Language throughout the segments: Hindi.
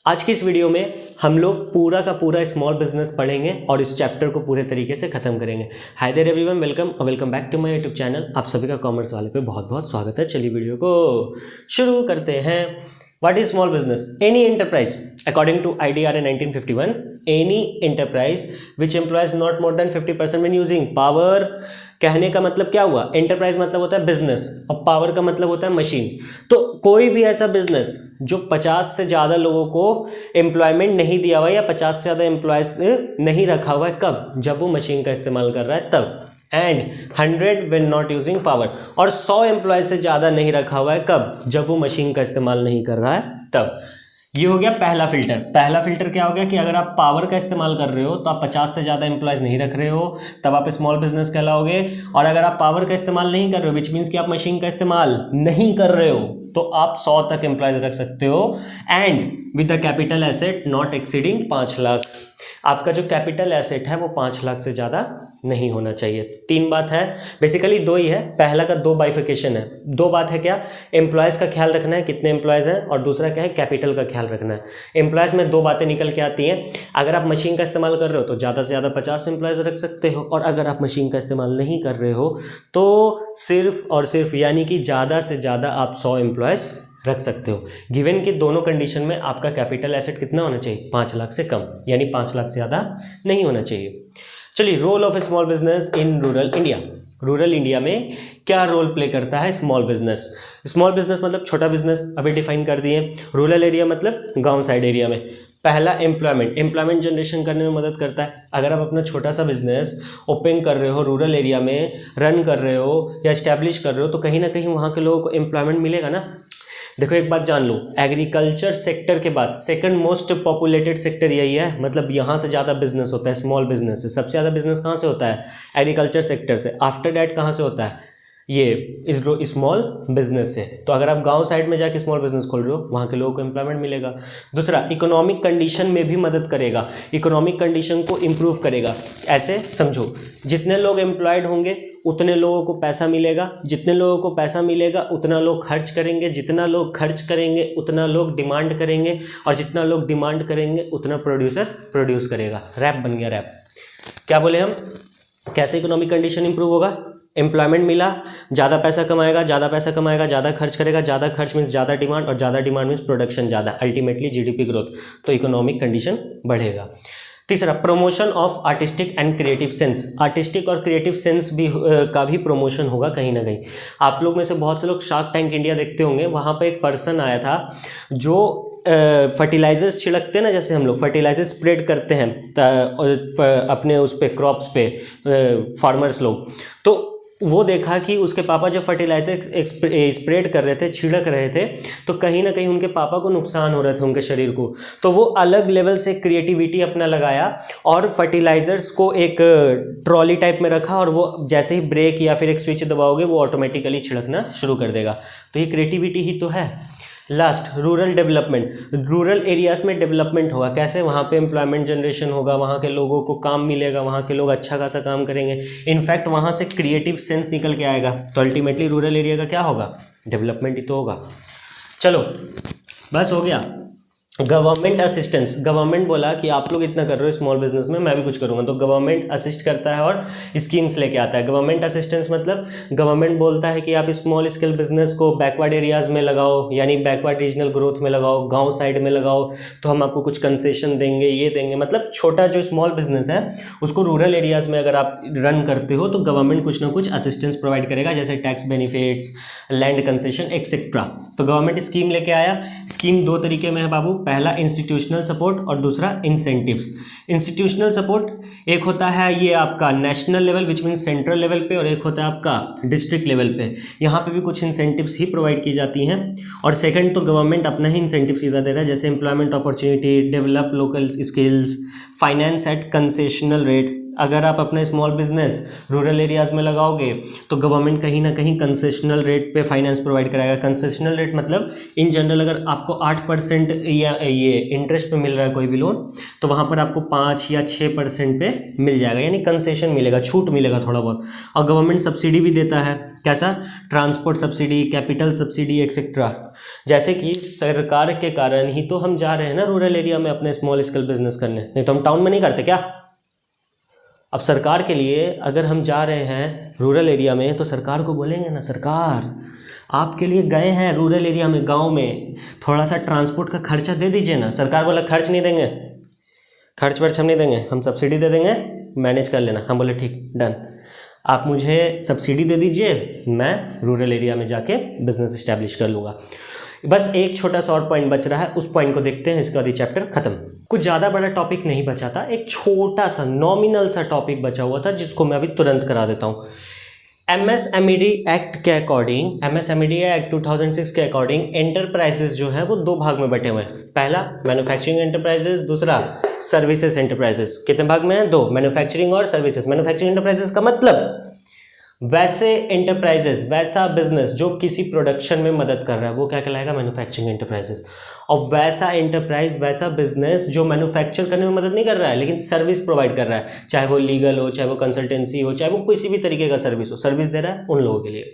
आज की इस वीडियो में हम लोग पूरा का पूरा स्मॉल बिजनेस पढ़ेंगे और इस चैप्टर को पूरे तरीके से खत्म करेंगे। हाय देयर एवरीवन, वेलकम और welcome back to my YouTube channel. आप सभी का कॉमर्स वाले पे बहुत बहुत स्वागत है। चलिए वीडियो को शुरू करते हैं। What is small business? Any enterprise according to IDRA 1951, any enterprise which employs not more than 50% when using power. कहने का मतलब क्या हुआ? एंटरप्राइज मतलब होता है बिजनेस और पावर का मतलब होता है मशीन। तो कोई भी ऐसा बिजनेस जो 50 से ज़्यादा लोगों को एम्प्लॉयमेंट नहीं दिया हुआ या 50 से ज़्यादा एम्प्लॉयज नहीं रखा हुआ है, कब? जब वो मशीन का इस्तेमाल कर रहा है तब। And 100 when not using power, और 100 एम्प्लॉय से ज़्यादा नहीं रखा हुआ है, कब? जब वो मशीन का इस्तेमाल नहीं कर रहा है तब। ये हो गया पहला फिल्टर। पहला फिल्टर क्या हो गया कि अगर आप पावर का इस्तेमाल कर रहे हो तो आप 50 से ज़्यादा एम्प्लॉयज़ नहीं रख रहे हो, तब आप स्मॉल बिजनेस कहलाओगे। और अगर आप पावर का इस्तेमाल नहीं कर रहे हो, विच मीन्स कि आप मशीन का इस्तेमाल नहीं कर रहे हो, तो आप 100 तक एम्प्लॉयज़ रख सकते हो। And with the capital asset not exceeding 5 lakh. आपका जो कैपिटल एसेट है वो 5 लाख से ज़्यादा नहीं होना चाहिए। 3 बात है, बेसिकली 2 ही है। पहला का 2 बाइफिकेशन है। 2 बात है क्या? एम्प्लॉयज़ का ख्याल रखना है, कितने एम्प्लॉयज़ हैं, और दूसरा क्या है? कैपिटल का ख्याल रखना है। एम्प्लॉयज़ में 2 बातें निकल के आती हैं। अगर आप मशीन का इस्तेमाल कर रहे हो तो ज़्यादा से ज़्यादा 50 एम्प्लॉयज़ रख सकते हो, और अगर आप मशीन का इस्तेमाल नहीं कर रहे हो तो सिर्फ और सिर्फ यानी कि ज़्यादा से ज़्यादा आप 100 एम्प्लॉयज़ रख सकते हो। गिवन कि दोनों कंडीशन में आपका कैपिटल एसेट कितना होना चाहिए? 5 लाख से कम, यानी 5 लाख से ज़्यादा नहीं होना चाहिए। चलिए, role of small business in rural India. Rural India में क्या रोल प्ले करता है स्मॉल बिजनेस? स्मॉल बिजनेस मतलब छोटा बिजनेस, अभी डिफाइन कर दिए। रूरल एरिया मतलब गांव साइड एरिया में। पहला एम्प्लॉयमेंट जनरेशन करने में मदद करता है। अगर आप अपना छोटा सा बिजनेस ओपन कर रहे हो, रूरल एरिया में रन कर रहे हो या इस्टेब्लिश कर रहे हो, तो कहीं ना कहीं वहाँ के लोगों को एम्प्लॉयमेंट मिलेगा ना। देखो, एक बात जान लो, एग्रीकल्चर सेक्टर के बाद सेकंड मोस्ट पॉपुलेटेड सेक्टर यही है। मतलब यहाँ से ज़्यादा बिजनेस होता है स्मॉल बिजनेस से। सबसे ज़्यादा बिजनेस कहाँ से होता है? एग्रीकल्चर सेक्टर से। आफ्टर डैट कहाँ से होता है? ये स्मॉल बिजनेस से। तो अगर आप गांव साइड में जाके स्मॉल बिजनेस खोल रहे हो, वहाँ के लोगों को एम्प्लॉयमेंट मिलेगा। दूसरा, इकोनॉमिक कंडीशन में भी मदद करेगा, इकोनॉमिक कंडीशन को इम्प्रूव करेगा। ऐसे समझो, जितने लोग एम्प्लॉयड होंगे उतने लोगों को पैसा मिलेगा, जितने लोगों को पैसा मिलेगा उतना लोग खर्च करेंगे, जितना लोग खर्च करेंगे उतना लोग डिमांड करेंगे, और जितना लोग डिमांड करेंगे उतना प्रोड्यूसर प्रोड्यूस करेगा। रैप बन गया रैप। क्या बोले हम? कैसे इकोनॉमिक कंडीशन इंप्रूव होगा? एम्प्लॉयमेंट मिला, ज़्यादा पैसा कमाएगा, ज़्यादा खर्च करेगा, ज़्यादा खर्च मीन्स ज़्यादा डिमांड, और ज़्यादा डिमांड मीन्स प्रोडक्शन ज़्यादा, अल्टीमेटली GDP ग्रोथ। तो इकोनॉमिक कंडीशन बढ़ेगा। तीसरा, promotion of artistic and creative sense. Artistic और क्रिएटिव सेंस भी का भी प्रमोशन होगा कहीं ना कहीं। आप लोग में से बहुत से लोग शार्क टैंक इंडिया देखते होंगे। वहाँ पे एक पर्सन आया था जो फर्टिलाइजर्स छिड़कते हैं ना, जैसे हम लोग फर्टिलाइजर स्प्रेड करते हैं अपने उस पे क्रॉप्स पे, फार्मर्स लोग। तो वो देखा कि उसके पापा जब फर्टिलाइजर स्प्रेड कर रहे थे, छिड़क रहे थे, तो कहीं ना कहीं उनके पापा को नुकसान हो रहे थे उनके शरीर को। तो वो अलग लेवल से क्रिएटिविटी अपना लगाया और फर्टिलाइजर्स को एक ट्रॉली टाइप में रखा, और वो जैसे ही ब्रेक या फिर एक स्विच दबाओगे वो ऑटोमेटिकली छिड़कना शुरू कर देगा। तो ये क्रिएटिविटी ही तो है। Last, rural development. Rural areas में डेवलपमेंट होगा। कैसे? वहाँ पे एम्प्लॉयमेंट जनरेशन होगा, वहाँ के लोगों को काम मिलेगा, वहाँ के लोग अच्छा खासा काम करेंगे। इनफैक्ट वहाँ से क्रिएटिव सेंस निकल के आएगा। तो अल्टीमेटली रूरल एरिया का क्या होगा? डेवलपमेंट ही तो होगा। चलो, बस हो गया। Government assistance. गवर्नमेंट बोला कि आप लोग इतना कर रहे हो स्मॉल बिजनेस में, मैं भी कुछ करूँगा, तो गवर्नमेंट असिस्ट करता है और स्कीम्स लेके आता है। गवर्नमेंट असिस्टेंस मतलब गवर्नमेंट बोलता है कि आप स्मॉल स्केल बिजनेस को बैकवर्ड एरियाज़ में लगाओ, यानी बैकवर्ड रीजनल ग्रोथ में लगाओ, गांव साइड में लगाओ, तो हम आपको कुछ कंसेशन देंगे, ये देंगे। मतलब छोटा जो स्मॉल बिजनेस है उसको रूरल एरियाज़ में अगर आप रन करते हो तो गवर्नमेंट कुछ ना कुछ असिस्टेंस प्रोवाइड करेगा, जैसे tax benefits, land concession etcetera. तो गवर्नमेंट स्कीम लेके आया। स्कीम 2 तरीके में है बाबू। पहला इंस्टीट्यूशनल सपोर्ट और दूसरा इंसेंटिव्स। इंस्टीट्यूशनल सपोर्ट एक होता है ये आपका national level which mean central level पे, और एक होता है आपका डिस्ट्रिक्ट लेवल पे। यहाँ पे भी कुछ इंसेंटिव्स ही प्रोवाइड की जाती हैं। और सेकंड तो गवर्नमेंट अपना ही इंसेंटिव सीधा दे रहा है, जैसे employment opportunity, develop local skills, finance at concessional rate. अगर आप अपना स्मॉल बिजनेस रूरल एरियाज़ में लगाओगे तो गवर्नमेंट कहीं ना कहीं कंसेशनल रेट पे फाइनेंस प्रोवाइड कराएगा। कंसेशनल रेट मतलब इन जनरल अगर आपको 8% या ये इंटरेस्ट पे मिल रहा है कोई भी लोन, तो वहाँ पर आपको 5 या 6% पे मिल जाएगा, यानी कंसेशन मिलेगा, छूट मिलेगा थोड़ा बहुत। और गवर्नमेंट सब्सिडी भी देता है। कैसा? Transport subsidy, capital subsidy etcetera. जैसे कि सरकार के कारण ही तो हम जा रहे हैं ना रूरल एरिया में अपने स्मॉल स्केल बिजनेस करने, नहीं तो हम टाउन में नहीं करते क्या। अब सरकार के लिए अगर हम जा रहे हैं रूरल एरिया में तो सरकार को बोलेंगे ना, सरकार आपके लिए गए हैं रूरल एरिया में, गांव में, थोड़ा सा ट्रांसपोर्ट का खर्चा दे दीजिए ना। सरकार बोला खर्च नहीं देंगे, खर्च वर्च हम नहीं देंगे, हम सब्सिडी दे देंगे, मैनेज कर लेना। हम बोले ठीक, डन, आप मुझे सब्सिडी दे दीजिए, मैं रूरल एरिया में जाके बिजनेस इस्टेब्लिश कर लूँगा। बस एक छोटा सा और पॉइंट बच रहा है, उस पॉइंट को देखते हैं, इसके बाद ये चैप्टर खत्म। कुछ ज़्यादा बड़ा टॉपिक नहीं बचा था, एक छोटा सा नॉमिनल सा टॉपिक बचा हुआ था जिसको मैं अभी तुरंत करा देता हूँ। MSMED एक्ट के अकॉर्डिंग, MSMED एक्ट 2006 के अकॉर्डिंग एंटरप्राइजेस जो है वो दो भाग में बटे हुए हैं। पहला मैन्युफैक्चरिंग एंटरप्राइजेस, दूसरा सर्विसेज एंटरप्राइजेस। कितने भाग में है? दो, मैन्युफैक्चरिंग और सर्विसेज। मैन्युफैक्चरिंग एंटरप्राइजेस का मतलब वैसे एंटरप्राइजेस, वैसा बिजनेस जो किसी प्रोडक्शन में मदद कर रहा है वो क्या कहलाएगा? Manufacturing enterprises. और वैसा एंटरप्राइज, वैसा बिजनेस जो मैन्युफैक्चर करने में मदद नहीं कर रहा है लेकिन सर्विस प्रोवाइड कर रहा है, चाहे वो लीगल हो, चाहे वो कंसल्टेंसी हो, चाहे वो किसी भी तरीके का सर्विस हो, सर्विस दे रहा है उन लोगों के लिए।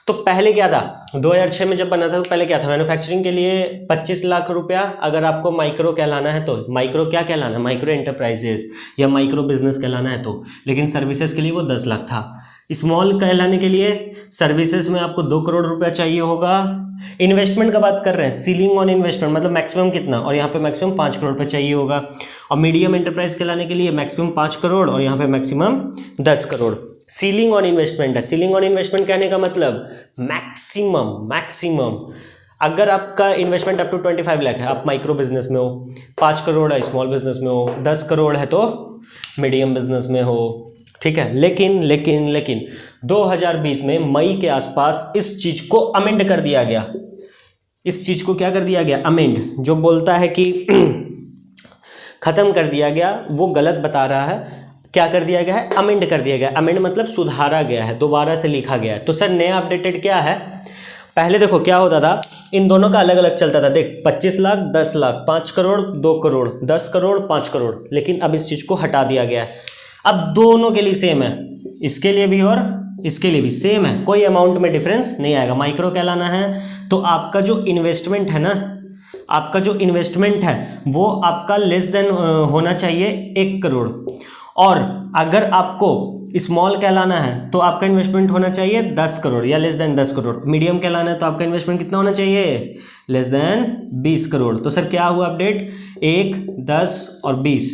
तो पहले क्या था, 2006 में जब बना था तो पहले क्या था? मैन्युफैक्चरिंग के लिए 25 लाख रुपया अगर आपको माइक्रो कहलाना है तो, माइक्रो क्या कहलाना है? माइक्रो एंटरप्राइजेस या माइक्रो बिजनेस कहलाना है तो। लेकिन सर्विसेज के लिए वो 10 लाख था। स्मॉल कहलाने के लिए सर्विसेज में आपको 2 करोड़ रुपया चाहिए होगा। इन्वेस्टमेंट का बात कर रहे हैं, सीलिंग ऑन इन्वेस्टमेंट मतलब मैक्सिमम कितना, और यहाँ पे मैक्सिमम 5 करोड़ रुपये चाहिए होगा। और मीडियम एंटरप्राइज कहलाने के लिए मैक्सिमम 5 करोड़ और यहाँ पे maximum 10 crore. Ceiling on investment है। सीलिंग ऑन इन्वेस्टमेंट कहने का मतलब मैक्सिमम अगर आपका इन्वेस्टमेंट अप टू 25 लाख है, आप माइक्रो बिजनेस में हो, 5 करोड़ है स्मॉल बिजनेस में हो, 10 करोड़ है तो मीडियम बिजनेस में हो, ठीक है। लेकिन 2020 में मई के आसपास इस चीज को अमेंड कर दिया गया। इस चीज को क्या कर दिया गया? अमेंड। जो बोलता है कि खत्म कर दिया गया वो गलत बता रहा है। क्या कर दिया गया है? अमेंड कर दिया गया। अमेंड मतलब सुधारा गया है, दोबारा से लिखा गया है। तो सर नया अपडेटेड क्या है? पहले देखो क्या होता था, इन दोनों का अलग अलग चलता था। देख 25 लाख 10 लाख, 5 करोड़ 2 करोड़, 10 करोड़ 5 करोड़। लेकिन अब इस चीज को हटा दिया गया है। अब दोनों के लिए सेम है, इसके लिए भी और इसके लिए भी सेम है, कोई अमाउंट में डिफरेंस नहीं आएगा। माइक्रो कहलाना है तो आपका जो इन्वेस्टमेंट है ना, आपका जो इन्वेस्टमेंट है वो आपका लेस देन होना चाहिए 1 करोड़। और अगर आपको स्मॉल कहलाना है तो आपका इन्वेस्टमेंट होना चाहिए 10 करोड़ या लेस देन 10 करोड़। मीडियम कहलाना है तो आपका इन्वेस्टमेंट कितना होना चाहिए? Less than 20 crore. तो सर क्या हुआ अपडेट? 1, 10 और 20।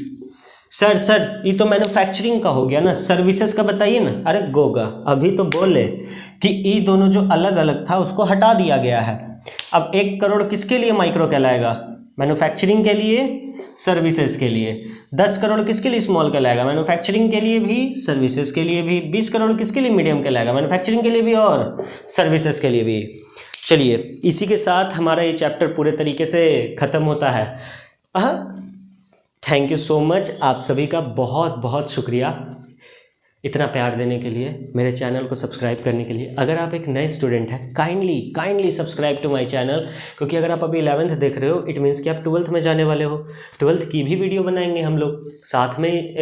सर ये तो मैन्युफैक्चरिंग का हो गया ना, सर्विसेज का बताइए ना। अरे गोगा, अभी तो बोले कि ये दोनों जो अलग अलग था उसको हटा दिया गया है। अब 1 करोड़ किसके लिए माइक्रो कहलाएगा? मैन्युफैक्चरिंग के लिए, सर्विसेज के लिए। 10 करोड़ किसके लिए स्मॉल कहलाएगा? मैन्युफैक्चरिंग के लिए भी, सर्विसेज के लिए भी। 20 करोड़ किसके लिए मीडियम कहलाएगा? मैन्युफैक्चरिंग के लिए भी और सर्विसेज के लिए भी। चलिए इसी के साथ हमारा ये चैप्टर पूरे तरीके से ख़त्म होता है। थैंक यू सो मच, आप सभी का बहुत बहुत शुक्रिया इतना प्यार देने के लिए, मेरे चैनल को सब्सक्राइब करने के लिए। अगर आप एक नए स्टूडेंट हैं, kindly subscribe to my channel, क्योंकि अगर आप अभी 11th देख रहे हो इट मीन्स कि आप 12th में जाने वाले हो। 12th की भी वीडियो बनाएंगे हम लोग, साथ में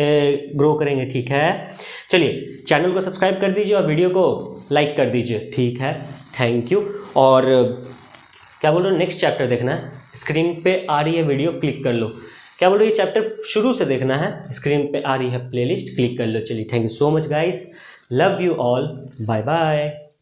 ग्रो करेंगे, ठीक है। चलिए चैनल को सब्सक्राइब कर दीजिए और वीडियो को लाइक कर दीजिए, ठीक है। Thank you. और क्या बोल रहे हो, नेक्स्ट चैप्टर देखना है, स्क्रीन पे आ रही है वीडियो, क्लिक कर लो। क्या बोल रहे हो, ये चैप्टर शुरू से देखना है, स्क्रीन पे आ रही है प्लेलिस्ट, क्लिक कर लो। चलिए thank you so much guys, love you all, bye bye.